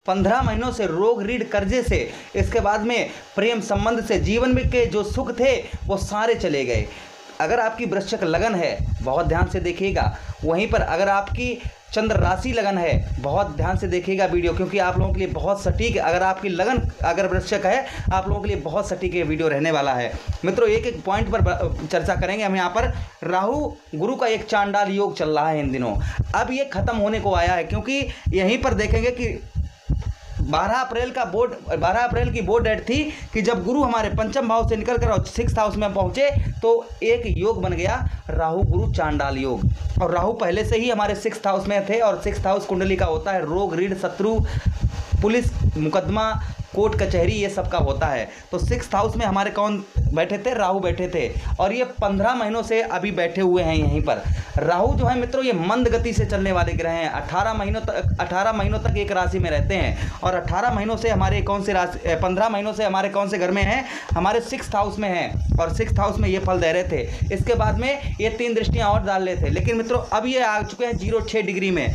15 महीनों से रोग रीढ़ कर्जे से, इसके बाद में प्रेम संबंध से, जीवन में के जो सुख थे वो सारे चले गए। अगर आपकी वृश्चिक लगन है बहुत ध्यान से देखिएगा। वहीं पर अगर आपकी चंद्र राशि लगन है बहुत ध्यान से देखिएगा वीडियो, क्योंकि आप लोगों के लिए बहुत सटीक, अगर आपकी लगन अगर वृश्चिक है आप लोगों के लिए बहुत सटीक ये वीडियो रहने वाला है। मित्रों एक एक पॉइंट पर चर्चा करेंगे हम। यहाँ पर राहु गुरु का एक चांडाल योग चल रहा है इन दिनों, अब ये खत्म होने को आया है, क्योंकि यहीं पर देखेंगे कि 12 अप्रैल की बोर्ड डेट थी कि जब गुरु हमारे पंचम भाव से निकलकर और 6th हाउस में पहुंचे तो एक योग बन गया राहु गुरु चांडाल योग। और राहु पहले से ही हमारे 6th हाउस में थे, और 6th हाउस कुंडली का होता है रोग रीढ़ शत्रु पुलिस मुकदमा कोर्ट कचहरी ये सब का होता है। तो 6th हाउस में हमारे कौन बैठे थे? राहु बैठे थे, और ये 15 महीनों से अभी बैठे हुए हैं यहीं पर। राहु जो है मित्रों ये मंद गति से चलने वाले ग्रह हैं। 18 महीनों तक एक राशि में रहते हैं, और 18 महीनों से हमारे कौन से राशि 15 महीनों से हमारे कौन से घर में हैं? हमारे 6th हाउस में हैं, और 6th हाउस में ये फल दे रहे थे। इसके बाद में ये 3 दृष्टियाँ और डाल रहे थे, लेकिन मित्रों अब ये आ चुके हैं 0-6 डिग्री में।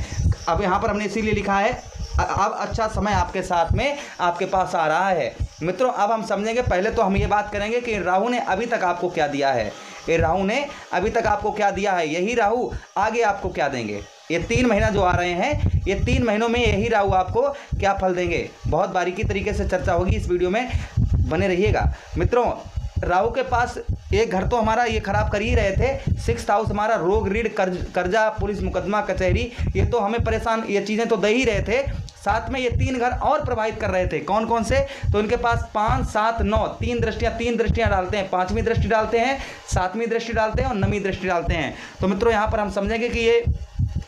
अब यहाँ पर हमने इसीलिए लिखा है अब अच्छा समय आपके साथ में आपके पास आ रहा है। मित्रों अब हम समझेंगे, पहले तो हम ये बात करेंगे कि राहु ने अभी तक आपको क्या दिया है। ये राहु ने अभी तक आपको क्या दिया है, यही राहु आगे आपको क्या देंगे। ये 3 महीना जो आ रहे हैं, ये 3 महीनों में यही राहु आपको क्या फल देंगे, बहुत बारीकी तरीके से चर्चा होगी इस वीडियो में, बने रहिएगा। मित्रों राहु के पास एक घर तो हमारा ये खराब कर ही रहे थे, 6th हाउस हमारा रोग रीढ़ कर्जा पुलिस मुकदमा कचहरी, ये तो हमें परेशान, ये चीज़ें तो दे ही रहे थे। साथ में ये 3 घर और प्रभावित कर रहे थे। कौन कौन से? तो इनके पास 5, 7, 9 3 दृष्टियां डालते हैं। 5वीं दृष्टि डालते हैं, 7वीं दृष्टि डालते हैं और 9वीं दृष्टि डालते हैं। तो मित्रों यहाँ पर हम समझेंगे कि ये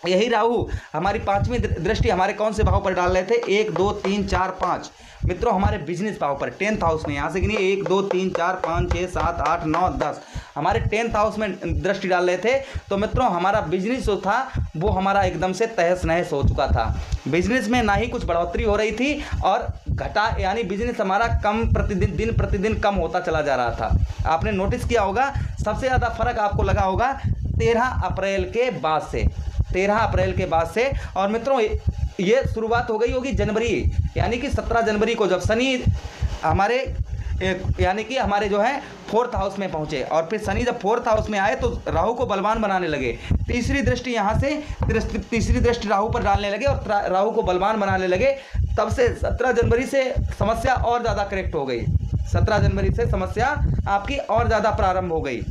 यही राहु हमारी 5वीं दृष्टि हमारे कौन से भाव पर डाल रहे थे? 1, 2, 3, 4, 5 मित्रों हमारे बिजनेस भाव पर 10th हाउस में। यहाँ से गिनिए 1, 2, 3, 4, 5, 6, 7, 8, 9, 10 हमारे 10th हाउस में दृष्टि डाल रहे थे। तो मित्रों हमारा बिजनेस जो था वो हमारा एकदम से तहस नहस हो चुका था। बिजनेस में ना ही कुछ बढ़ोतरी हो रही थी और घटा, यानी बिजनेस हमारा कम दिन प्रतिदिन कम होता चला जा रहा था। आपने नोटिस किया होगा, सबसे ज़्यादा फर्क आपको लगा होगा 13 अप्रैल के बाद से, 13 अप्रैल के बाद से। और मित्रों ये शुरुआत हो गई होगी जनवरी, यानी कि 17 जनवरी को जब शनि हमारे यानी कि हमारे जो है 4th हाउस में पहुंचे, और फिर शनि जब 4th हाउस में आए तो राहु को बलवान बनाने लगे। तीसरी दृष्टि यहाँ से तीसरी दृष्टि राहु पर डालने लगे और राहु को बलवान बनाने लगे। तब से 17 जनवरी से समस्या और ज़्यादा करेक्ट हो गई। 17 जनवरी से समस्या आपकी और ज़्यादा प्रारंभ हो गई।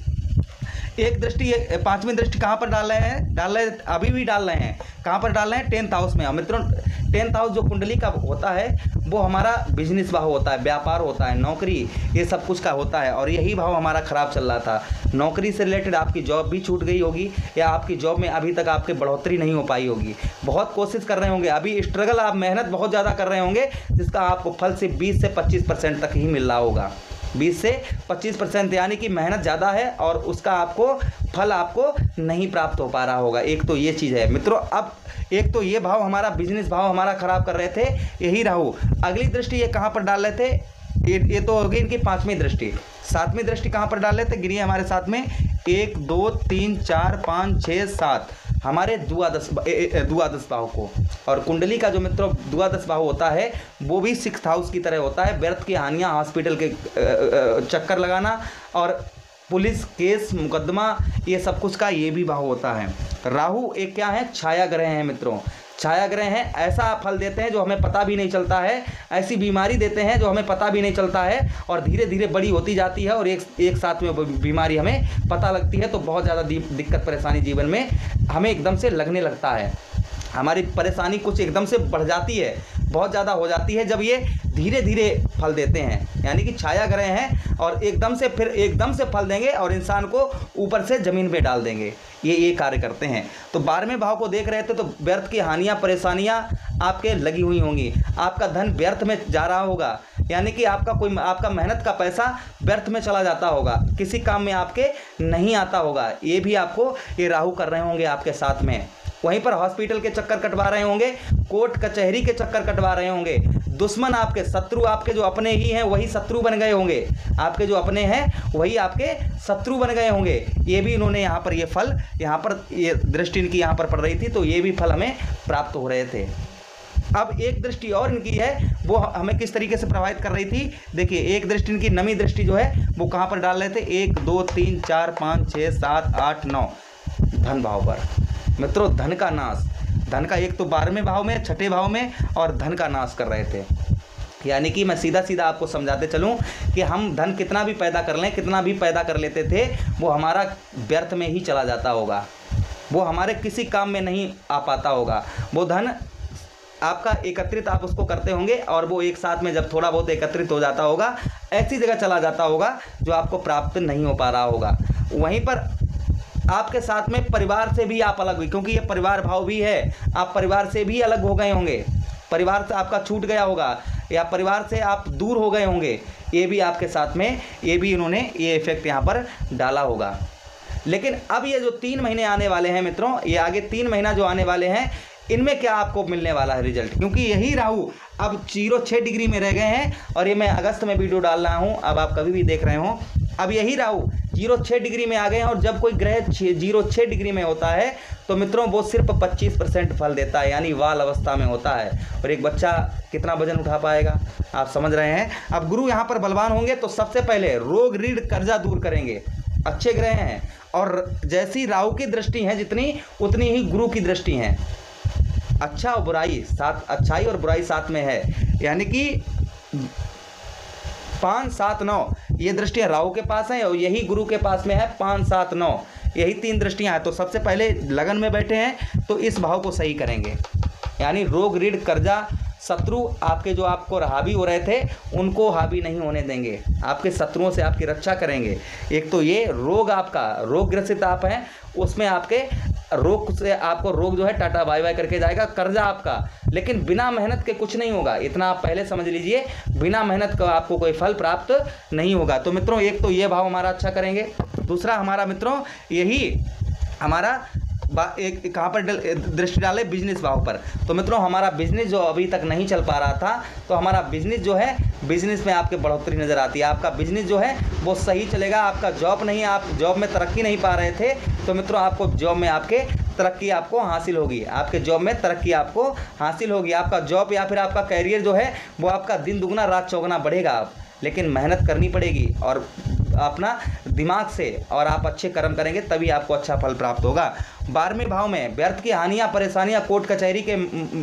एक दृष्टि 5वीं दृष्टि कहाँ पर डाल रहे हैं? अभी भी डाल रहे हैं। कहाँ पर डाल रहे हैं? 10th हाउस में। मित्रों 10th हाउस जो कुंडली का होता है वो हमारा बिजनेस भाव होता है, व्यापार होता है, नौकरी, ये सब कुछ का होता है। और यही भाव हमारा खराब चल रहा था। नौकरी से रिलेटेड आपकी जॉब भी छूट गई होगी, या आपकी जॉब में अभी तक आपकी बढ़ोतरी नहीं हो पाई होगी। बहुत कोशिश कर रहे होंगे, अभी स्ट्रगल, आप मेहनत बहुत ज़्यादा कर रहे होंगे, जिसका आपको फल से 20 से 25% तक ही मिल रहा होगा। 20 से 25%, यानी कि मेहनत ज़्यादा है और उसका आपको फल आपको नहीं प्राप्त हो पा रहा होगा। एक तो ये चीज़ है मित्रों। अब एक तो ये भाव हमारा बिजनेस भाव हमारा खराब कर रहे थे, यही राहु। अगली दृष्टि ये कहाँ पर डाल रहे थे? ये तो होगी इनकी 5वीं दृष्टि। 7वीं दृष्टि कहाँ पर डाल रहे थे? गिनिए हमारे साथ में 1, 2, 3, 4, 5, 6, 7 हमारे द्वादश भाव को। और कुंडली का जो मित्रों द्वादश भाव होता है वो भी 6th हाउस की तरह होता है। व्यर्थ की हानियाँ, हॉस्पिटल के चक्कर लगाना और पुलिस केस मुकदमा, ये सब कुछ का ये भी भाव होता है। राहु एक क्या है? छाया ग्रह हैं मित्रों। छाया ग्रह हैं, ऐसा फल देते हैं जो हमें पता भी नहीं चलता है, ऐसी बीमारी देते हैं जो हमें पता भी नहीं चलता है, और धीरे धीरे बड़ी होती जाती है, और एक साथ में बीमारी हमें पता लगती है तो बहुत ज़्यादा दिक्कत परेशानी जीवन में हमें एकदम से लगने लगता है। हमारी परेशानी कुछ एकदम से बढ़ जाती है, बहुत ज़्यादा हो जाती है जब ये धीरे धीरे फल देते हैं। यानी कि छाया ग्रह हैं और एकदम से फल देंगे और इंसान को ऊपर से ज़मीन पे डाल देंगे, ये कार्य करते हैं। तो 12वें भाव को देख रहे थे तो व्यर्थ की हानियाँ परेशानियाँ आपके लगी हुई होंगी, आपका धन व्यर्थ में जा रहा होगा, यानी कि आपका मेहनत का पैसा व्यर्थ में चला जाता होगा, किसी काम में आपके नहीं आता होगा। ये भी आपको ये राहु कर रहे होंगे आपके साथ में। वहीं पर हॉस्पिटल के चक्कर कटवा रहे होंगे, कोर्ट कचहरी के चक्कर कटवा रहे होंगे, दुश्मन आपके, शत्रु आपके जो अपने ही हैं वही शत्रु बन गए होंगे, आपके जो अपने हैं वही आपके शत्रु बन गए होंगे। ये भी इन्होंने यहाँ पर ये फल, यहाँ पर ये दृष्टि इनकी यहाँ पर पड़ रही थी तो ये भी फल हमें प्राप्त हो रहे थे। अब एक दृष्टि और इनकी है, वो हमें किस तरीके से प्रभावित कर रही थी। देखिए एक दृष्टि इनकी नवी दृष्टि जो है वो कहाँ पर डाल रहे थे, 1 2 3 4 5 6 7 8 9 धन भाव पर। मित्रों धन का नाश, धन का एक तो 12वें भाव में, 6ठे भाव में, और धन का नाश कर रहे थे। यानी कि मैं सीधा सीधा आपको समझाते चलूं कि हम धन कितना भी पैदा कर लें, कितना भी पैदा कर लेते थे, वो हमारा व्यर्थ में ही चला जाता होगा, वो हमारे किसी काम में नहीं आ पाता होगा। वो धन आपका एकत्रित आप उसको करते होंगे और वो एक साथ में जब थोड़ा बहुत एकत्रित हो जाता होगा, ऐसी जगह चला जाता होगा जो आपको प्राप्त नहीं हो पा रहा होगा। वहीं पर आपके साथ में परिवार से भी आप अलग हुई, क्योंकि ये परिवार भाव भी है, आप परिवार से भी अलग हो गए होंगे, परिवार से आपका छूट गया होगा, या परिवार से आप दूर हो गए होंगे, ये भी आपके साथ में, ये भी इन्होंने ये इफेक्ट यहाँ पर डाला होगा। लेकिन अब ये जो 3 महीने आने वाले हैं मित्रों, ये आगे 3 महीना जो आने वाले हैं, इनमें क्या आपको मिलने वाला है रिजल्ट, क्योंकि यही राहु अब 0-6 डिग्री में रह गए हैं, और ये मैं अगस्त में वीडियो डाल रहा हूँ, अब आप कभी भी देख रहे हो। अब यही राहु 0-6 डिग्री में आ गए हैं, और जब कोई ग्रह 0-6 डिग्री में होता है तो मित्रों वो सिर्फ 25% फल देता है, यानी वाल अवस्था में होता है, और एक बच्चा कितना वजन उठा पाएगा, आप समझ रहे हैं। अब गुरु यहाँ पर बलवान होंगे तो सबसे पहले रोग ऋण कर्जा दूर करेंगे, अच्छे ग्रह हैं, और जैसी राहु की दृष्टि है जितनी, उतनी ही गुरु की दृष्टि है। अच्छा और बुराई साथ, अच्छाई और बुराई साथ में है, यानी कि 5 7 9 ये दृष्टियाँ राहु के पास हैं, और यही गुरु के पास में है 5 7 9, यही 3 दृष्टियाँ हैं। तो सबसे पहले लगन में बैठे हैं तो इस भाव को सही करेंगे, यानी रोग ऋण कर्जा शत्रु आपके जो आपको हावी हो रहे थे उनको हावी नहीं होने देंगे, आपके शत्रुओं से आपकी रक्षा करेंगे। एक तो ये रोग, आपका रोग ग्रसित आप हैं, उसमें आपके रोग से आपको रोग जो है टाटा बाय बाय करके जाएगा। कर्जा आपका, लेकिन बिना मेहनत के कुछ नहीं होगा, इतना आप पहले समझ लीजिए, बिना मेहनत का आपको कोई फल प्राप्त नहीं होगा। तो मित्रों एक तो ये भाव हमारा अच्छा करेंगे, दूसरा हमारा मित्रों यही हमारा एक कहाँ पर दृष्टि डाले, बिजनेस भाव पर। तो मित्रों हमारा बिजनेस जो अभी तक नहीं चल पा रहा था, तो हमारा बिजनेस जो है, बिजनेस में आपके बढ़ोतरी नज़र आती है, आपका बिजनेस जो है वो सही चलेगा। आपका जॉब नहीं, आप जॉब में तरक्की नहीं पा रहे थे, तो मित्रों आपको जॉब में आपके तरक्की आपको हासिल होगी, आपके जॉब में तरक्की आपको हासिल होगी। आपका जॉब या फिर आपका कैरियर जो है वो आपका दिन दुगना रात चौगुना बढ़ेगा, आप लेकिन मेहनत करनी पड़ेगी और अपना दिमाग से, और आप अच्छे कर्म करेंगे तभी आपको अच्छा फल प्राप्त होगा। 12वें भाव में व्यर्थ की हानियाँ, परेशानियाँ, कोर्ट कचहरी के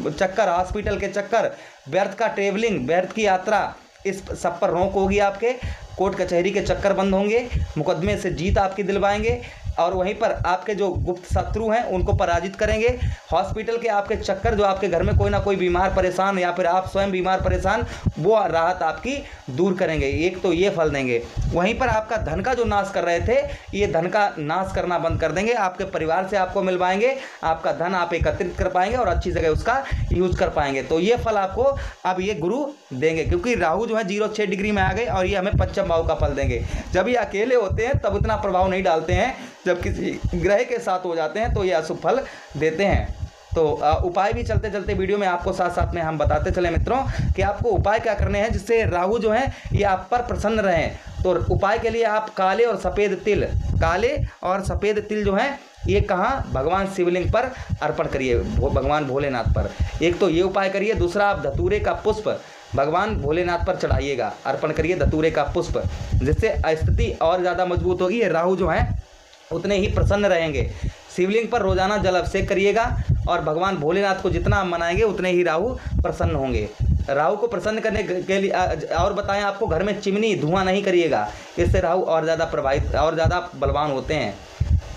चक्कर, हॉस्पिटल के चक्कर, व्यर्थ का ट्रेवलिंग, व्यर्थ की यात्रा, इस सब पर रोक होगी। आपके कोर्ट कचहरी के चक्कर बंद होंगे, मुकदमे से जीत आपकी दिलवाएंगे, और वहीं पर आपके जो गुप्त शत्रु हैं उनको पराजित करेंगे। हॉस्पिटल के आपके चक्कर, जो आपके घर में कोई ना कोई बीमार परेशान, या फिर आप स्वयं बीमार परेशान, वो राहत आपकी दूर करेंगे, एक तो ये फल देंगे। वहीं पर आपका धन का जो नाश कर रहे थे, ये धन का नाश करना बंद कर देंगे, आपके परिवार से आपको मिलवाएंगे, आपका धन आप एकत्रित कर पाएंगे और अच्छी जगह उसका यूज कर पाएंगे। तो ये फल आपको अब ये गुरु देंगे, क्योंकि राहु जो है 0-6 डिग्री में आ गए, और ये हमें पंचम भाव का फल देंगे। जब ये अकेले होते हैं तब इतना प्रभाव नहीं डालते हैं, जब किसी ग्रह के साथ हो जाते हैं तो ये अशुभ फल देते हैं। तो उपाय भी चलते चलते वीडियो में आपको साथ साथ में हम बताते चले मित्रों कि आपको उपाय क्या करने हैं जिससे राहु जो है ये आप पर प्रसन्न रहें। तो उपाय के लिए आप काले और सफ़ेद तिल, काले और सफ़ेद तिल जो है ये कहाँ, भगवान शिवलिंग पर अर्पण करिए, भगवान भोलेनाथ पर। एक तो ये उपाय करिए, दूसरा आप धतूरे का पुष्प भगवान भोलेनाथ पर चढ़ाइएगा, अर्पण करिए धतूरे का पुष्प, जिससे स्थिति और ज़्यादा मजबूत होगी। ये राहु जो है उतने ही प्रसन्न रहेंगे। शिवलिंग पर रोजाना जल अभिषेक करिएगा, और भगवान भोलेनाथ को जितना आप मनाएंगे उतने ही राहु प्रसन्न होंगे। राहु को प्रसन्न करने के लिए और बताएं, आपको घर में चिमनी धुआं नहीं करिएगा, इससे राहु और ज़्यादा प्रभावित और ज़्यादा बलवान होते हैं।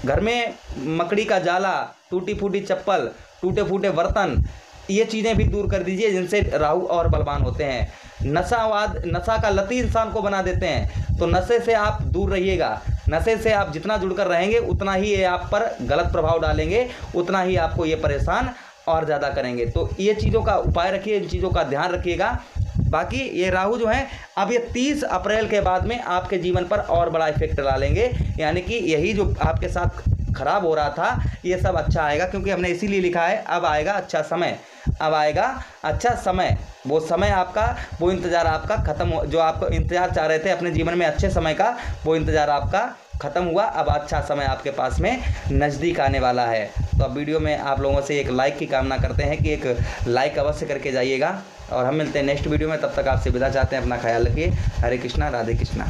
घर में मकड़ी का जाला, टूटी फूटी चप्पल, टूटे फूटे बर्तन, ये चीज़ें भी दूर कर दीजिए, जिनसे राहु और बलवान होते हैं। नशा का लती इंसान को बना देते हैं, तो नशे से आप दूर रहिएगा। नशे से आप जितना जुड़कर रहेंगे उतना ही ये आप पर गलत प्रभाव डालेंगे, उतना ही आपको ये परेशान और ज़्यादा करेंगे। तो ये चीज़ों का उपाय रखिए, इन चीज़ों का ध्यान रखिएगा। बाकी ये राहु जो है अब ये 30 अप्रैल के बाद में आपके जीवन पर और बड़ा इफेक्ट डालेंगे, यानी कि यही जो आपके साथ खराब हो रहा था ये सब अच्छा आएगा, क्योंकि हमने इसीलिए लिखा है अब आएगा अच्छा समय, अब आएगा अच्छा समय। वो समय आपका, वो इंतज़ार आपका खत्म हो, जो आपको इंतज़ार चाह रहे थे अपने जीवन में अच्छे समय का, वो इंतज़ार आपका खत्म हुआ। अब अच्छा समय आपके पास में नज़दीक आने वाला है। तो अब वीडियो में आप लोगों से एक लाइक की कामना करते हैं कि एक लाइक अवश्य करके जाइएगा। और हम मिलते हैं नेक्स्ट वीडियो में, तब तक आपसे विदा चाहते हैं। अपना ख्याल रखिए। हरे कृष्णा, राधे कृष्णा।